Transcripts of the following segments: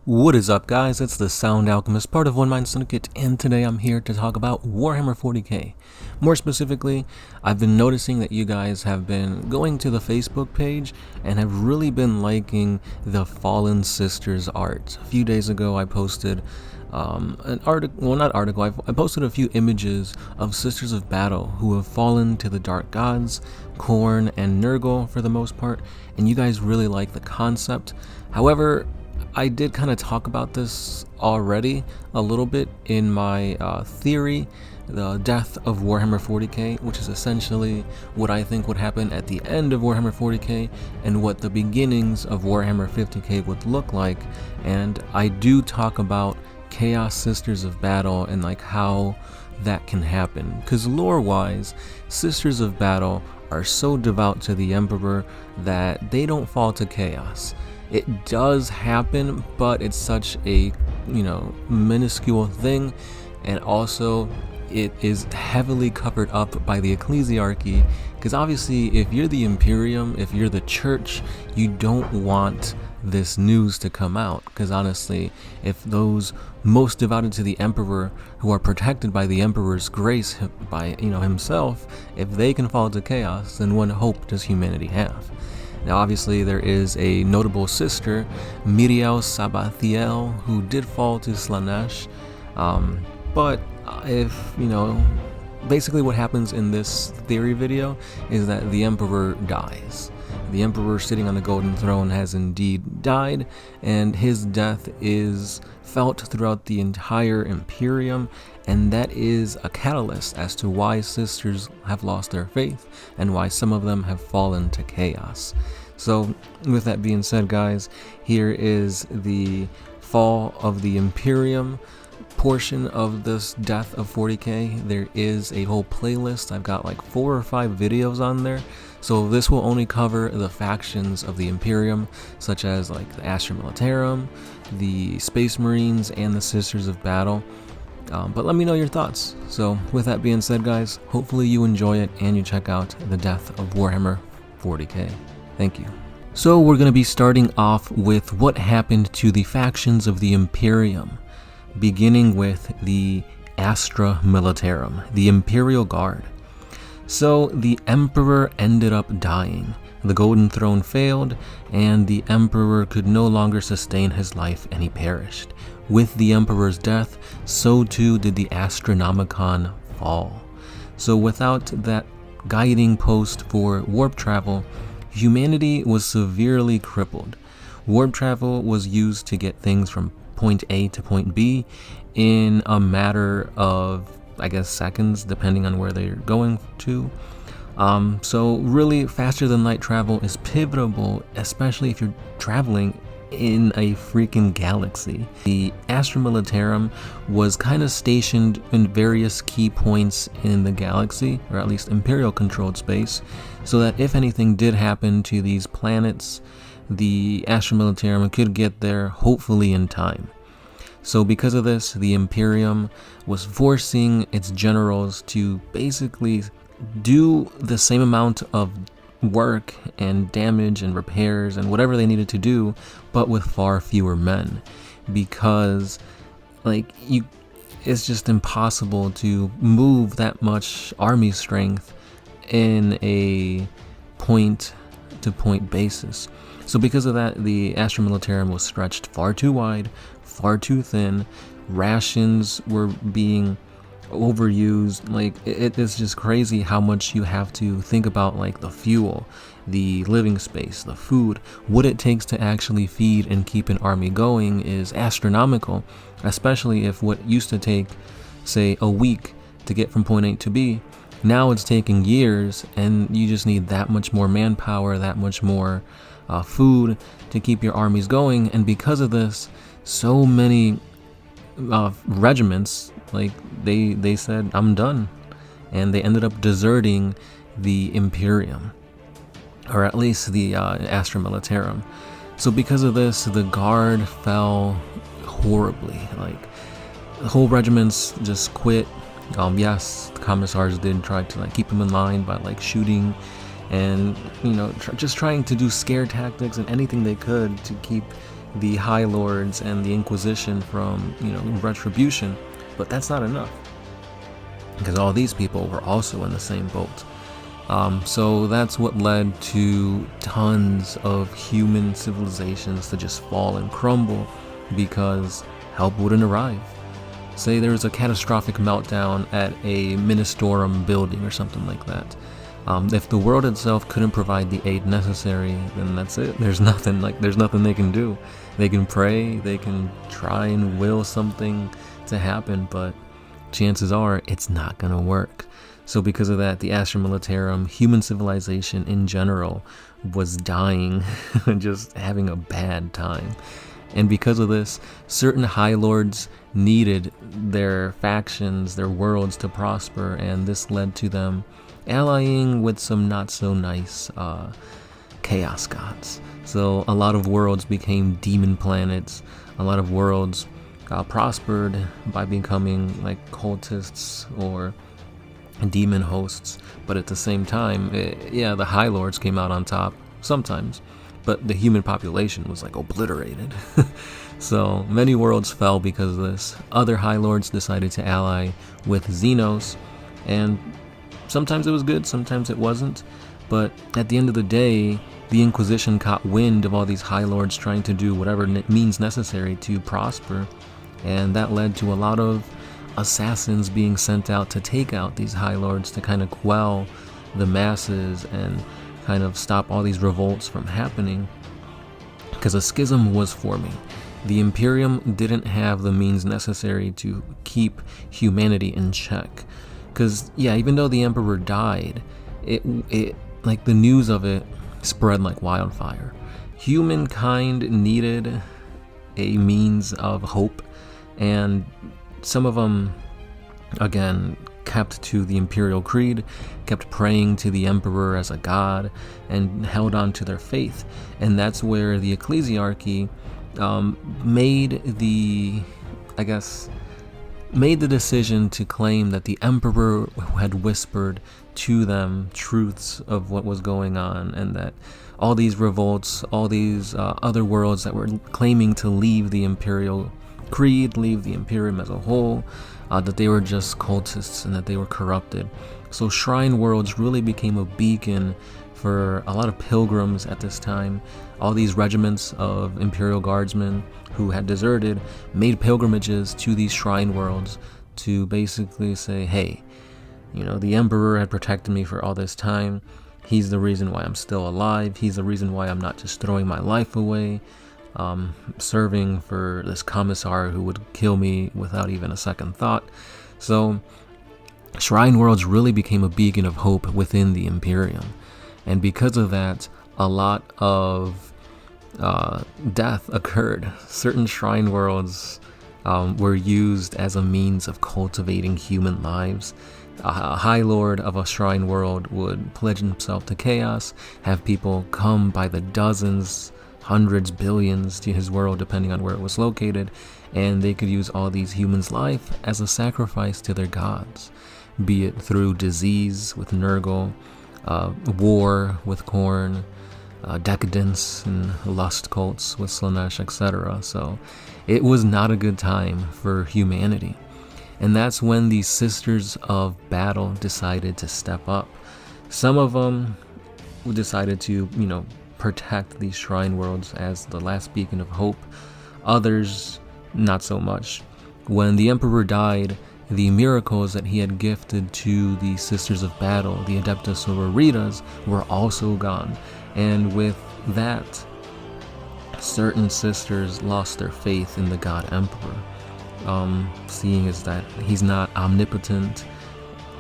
What is up, guys? It's the Sound Alchemist, part of One Mind Syndicate, and today I'm here to talk about Warhammer 40K. More specifically, I've been noticing that you guys have been going to the Facebook page and have really been liking the Fallen Sisters art. A few days ago, I posted an article, I posted a few images of Sisters of Battle who have fallen to the Dark Gods, Khorne and Nurgle for the most part, and you guys really like the concept. However, I did kind of talk about this already a little bit in my theory, the death of Warhammer 40K, which is essentially what I think would happen at the end of Warhammer 40K and what the beginnings of Warhammer 50K would look like. And I do talk about Chaos Sisters of Battle and like how that can happen, because lore-wise, Sisters of Battle are so devout to the Emperor that they don't fall to chaos. It does happen, but it's such a, minuscule thing, and also it is heavily covered up by the ecclesiarchy, because obviously if you're the Imperium, if you're the church, you don't want this news to come out, because honestly, if those most devoted to the Emperor, who are protected by the Emperor's grace by himself, if they can fall to chaos, then what hope does humanity have? Now obviously there is a notable sister, Miriel Sabathiel, who did fall to Slaanesh, but basically what happens in this theory video is that the Emperor dies. The Emperor sitting on the Golden Throne has indeed died, and his death is felt throughout the entire Imperium, and that is a catalyst as to why sisters have lost their faith and why some of them have fallen to chaos. So with that being said, guys, here is the fall of the Imperium portion of this death of 40K. There is a whole playlist. I've got like 4 or 5 videos on there. So this will only cover the factions of the Imperium, such as like the Astra Militarum, the Space Marines, and the Sisters of Battle. But let me know your thoughts. So with that being said, guys, hopefully you enjoy it and you check out the death of Warhammer 40K. Thank you. So we're going to be starting off with what happened to the factions of the Imperium, beginning with the Astra Militarum, the Imperial Guard. So the Emperor ended up dying. The Golden Throne failed, and the Emperor could no longer sustain his life, and he perished. With the Emperor's death, so too did the Astronomicon fall. So without that guiding post for warp travel, humanity was severely crippled. Warp travel was used to get things from point A to point B in a matter of, seconds, depending on where they're going to. So really, faster than light travel is pivotal, especially if you're traveling in a freaking galaxy. The Astra Militarum was kind of stationed in various key points in the galaxy, or at least Imperial controlled space, so that if anything did happen to these planets, the Astra Militarum could get there hopefully in time. So because of this, the Imperium was forcing its generals to basically do the same amount of work and damage and repairs and whatever they needed to do, but with far fewer men, because it's just impossible to move that much army strength in a point to point basis. So because of that, the Astra Militarum was stretched far too wide, far too thin. Rations were being overused. It is just crazy how much you have to think about, the fuel, the living space, the food. What it takes to actually feed and keep an army going is astronomical, especially if what used to take, say, a week to get from point A to B, now it's taking years, and you just need that much more manpower, that much more food to keep your armies going. And because of this, so many regiments, they said, I'm done, and they ended up deserting the Imperium, or at least the Astra Militarum. So because of this, the Guard fell horribly. The whole regiments just quit. Yes, the commissars did try to keep them in line by shooting and just trying to do scare tactics and anything they could to keep the High Lords and the Inquisition from, retribution, but that's not enough, because all these people were also in the same boat. So that's what led to tons of human civilizations to just fall and crumble because help wouldn't arrive. Say there was a catastrophic meltdown at a Ministorum building or something like that. If the world itself couldn't provide the aid necessary, then that's it. There's nothing they can do. They can pray, they can try and will something to happen, but chances are it's not gonna work. So because of that, the Astra Militarum, human civilization in general, was dying and just having a bad time. And because of this, certain High Lords needed their factions, their worlds to prosper, and this led to them allying with some not so nice chaos gods. So a lot of worlds became demon planets. A lot of worlds prospered by becoming like cultists or demon hosts, but at the same time, the High Lords came out on top sometimes, but the human population was like obliterated. So many worlds fell because of this. Other High Lords decided to ally with Xenos, and sometimes it was good, sometimes it wasn't, but at the end of the day, the Inquisition caught wind of all these High Lords trying to do whatever means necessary to prosper, and that led to a lot of assassins being sent out to take out these High Lords to kind of quell the masses and kind of stop all these revolts from happening, because a schism was forming. The Imperium didn't have the means necessary to keep humanity in check, because even though the Emperor died, it like the news of it spread like wildfire. Humankind needed a means of hope, and some of them, again, kept to the Imperial Creed, kept praying to the Emperor as a god, and held on to their faith. And that's where the Ecclesiarchy made the decision to claim that the Emperor had whispered to them truths of what was going on, and that all these revolts, all these other worlds that were claiming to leave the Imperial Creed, leave the Imperium as a whole, that they were just cultists and that they were corrupted. So shrine worlds really became a beacon for a lot of pilgrims at this time. All these regiments of Imperial Guardsmen who had deserted made pilgrimages to these shrine worlds to basically say, hey, the Emperor had protected me for all this time. He's the reason why I'm still alive. He's the reason why I'm not just throwing my life away, serving for this commissar who would kill me without even a second thought. So shrine worlds really became a beacon of hope within the Imperium, and because of that, a lot of death occurred. Certain shrine worlds were used as a means of cultivating human lives. A High Lord of a shrine world would pledge himself to chaos, have people come by the dozens, hundreds, billions to his world, depending on where it was located, and they could use all these humans' life as a sacrifice to their gods, be it through disease with Nurgle, war with Khorne, decadence and lust cults with Slaanesh, etc. So it was not a good time for humanity. And that's when the Sisters of Battle decided to step up. Some of them decided to, protect these shrine worlds as the last beacon of hope. Others, not so much. When the Emperor died, the miracles that he had gifted to the Sisters of Battle, the Adepta Sororitas, were also gone. And with that, certain sisters lost their faith in the God Emperor, seeing as that he's not omnipotent.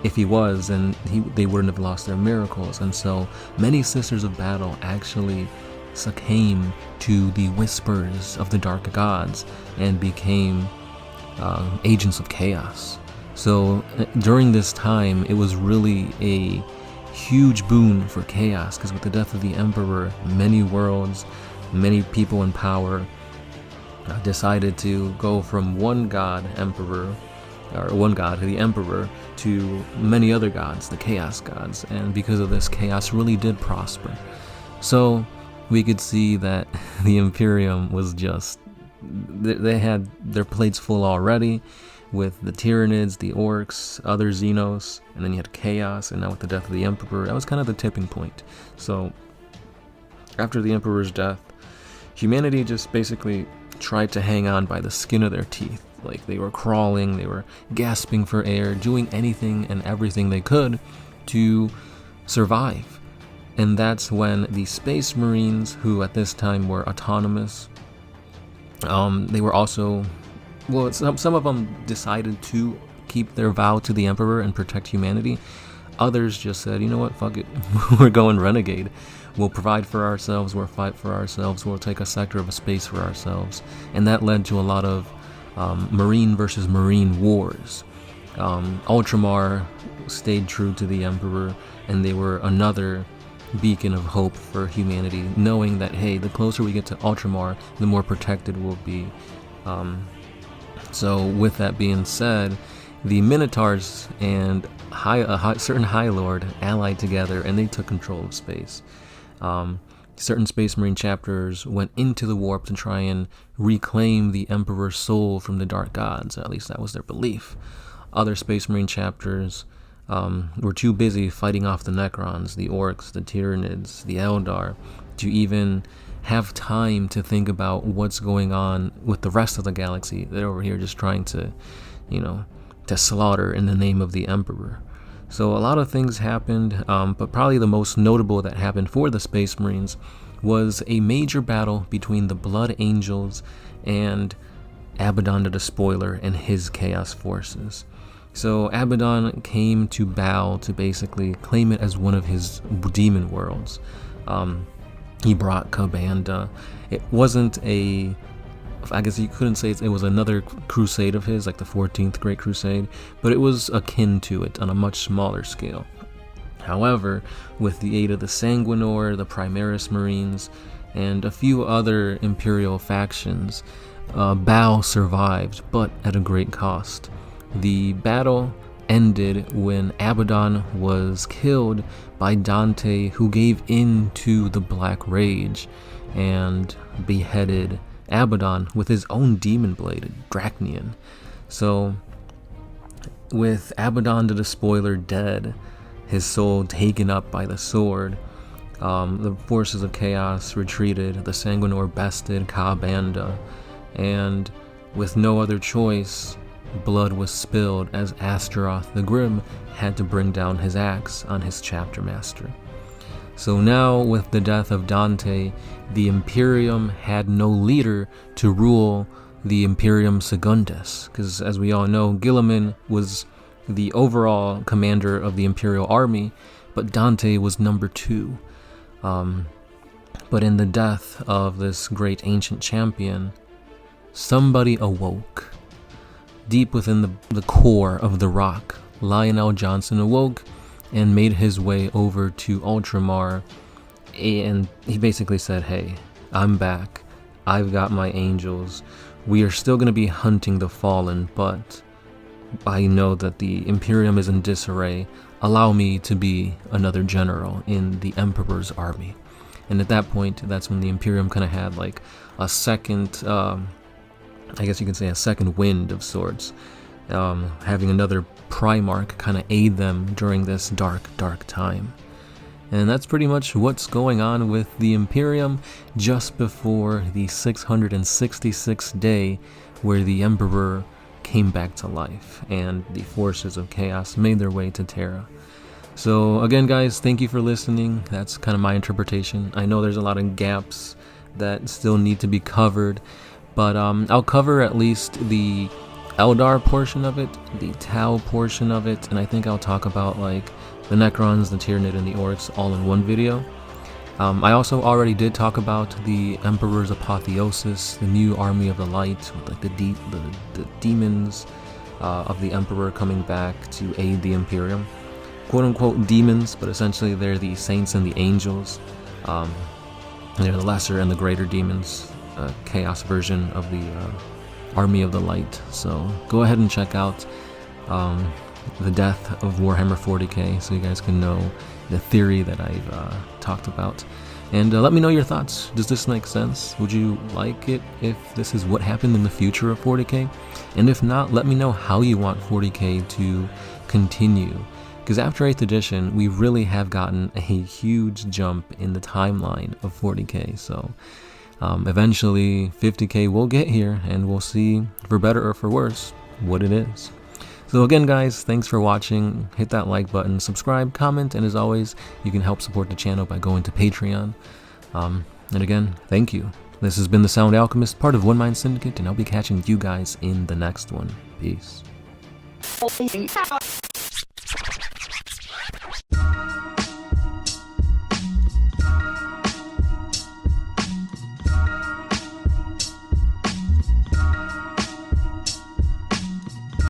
If he was, then they wouldn't have lost their miracles. And so many Sisters of Battle actually succumbed to the whispers of the dark gods and became agents of chaos. So during this time, it was really a huge boon for chaos, because with the death of the Emperor, many worlds, many people in power decided to go from one god, Emperor, or one god, the Emperor, to many other gods, the Chaos gods. And because of this, chaos really did prosper. So we could see that the Imperium was just, they had their plates full already with the Tyranids, the Orcs, other Xenos, and then you had Chaos, and now with the death of the Emperor, that was kind of the tipping point. So after the Emperor's death, humanity just basically tried to hang on by the skin of their teeth. Like, they were crawling, they were gasping for air, doing anything and everything they could to survive. And that's when the Space Marines, who at this time were autonomous, they were also, well, some of them decided to keep their vow to the Emperor and protect humanity. Others just said, you know what, fuck it, we're going renegade. We'll provide for ourselves, we'll fight for ourselves, we'll take a sector of a space for ourselves. And that led to a lot of Marine versus Marine wars. Ultramar stayed true to the Emperor, and they were another beacon of hope for humanity, knowing that, hey, the closer we get to Ultramar, the more protected we'll be. So with that being said, the Minotaurs and a certain High Lord allied together, and they took control of space. Certain Space Marine chapters went into the warp to try and reclaim the Emperor's soul from the Dark Gods. At least that was their belief. Other Space Marine chapters were too busy fighting off the Necrons, the Orcs, the Tyranids, the Eldar, to even have time to think about what's going on with the rest of the galaxy. They're over here just trying to, to slaughter in the name of the Emperor. So a lot of things happened, but probably the most notable that happened for the Space Marines was a major battle between the Blood Angels and Abaddon the Despoiler and his Chaos forces. So Abaddon came to bow to basically claim it as one of his demon worlds. He brought Kabanda. It wasn't I guess you couldn't say it was another crusade of his, like the 14th Great Crusade, but it was akin to it on a much smaller scale. However, with the aid of the Sanguinor, the Primaris Marines, and a few other Imperial factions, Bao survived, but at a great cost. The battle ended when Abaddon was killed by Dante, who gave in to the Black Rage and beheaded Abaddon with his own demon blade, Dracnian. So, with Abaddon the Despoiler dead, his soul taken up by the sword, the forces of chaos retreated, the Sanguinor bested Kabanda, and with no other choice, blood was spilled as Astaroth the Grim had to bring down his axe on his chapter master. So now, with the death of Dante, the Imperium had no leader to rule the Imperium Secundus, because as we all know, Guilliman was the overall commander of the Imperial army, but Dante was number 2. But in the death of this great ancient champion, somebody awoke. Deep within the core of the rock, Lionel Johnson awoke and made his way over to Ultramar, and he basically said, hey, I'm back, I've got my angels, we are still going to be hunting the fallen, but I know that the Imperium is in disarray, allow me to be another general in the Emperor's army. And at that point, that's when the Imperium kind of had like a second, I guess you could say a second wind of sorts, having another Primarch kind of aid them during this dark time. And that's pretty much what's going on with the Imperium just before the 666th day where the Emperor came back to life and the forces of chaos made their way to Terra. So again, guys, thank you for listening. That's kind of my interpretation. I know there's a lot of gaps that still need to be covered, but I'll cover at least the Eldar portion of it, the Tau portion of it, and I think I'll talk about like the Necrons, the Tyranid, and the Orcs all in one video. I also already did talk about the Emperor's apotheosis, the new army of the light, with like the demons of the Emperor coming back to aid the Imperium. Quote-unquote demons, but essentially they're the saints and the angels. They're the lesser and the greater demons, chaos version of the Army of the Light. So go ahead and check out the death of Warhammer 40K so you guys can know the theory that I've talked about. And let me know your thoughts. Does this make sense? Would you like it if this is what happened in the future of 40k? And if not, let me know how you want 40k to continue. Because after 8th edition, we really have gotten a huge jump in the timeline of 40k. So eventually 50k will get here, and we'll see, for better or for worse, what it is. So again, guys, thanks for watching. Hit that like button, subscribe, comment, and as always, you can help support the channel by going to Patreon. And again, thank you. This has been the Sound Alchemist, part of One Mind Syndicate, and I'll be catching you guys in the next one. Peace.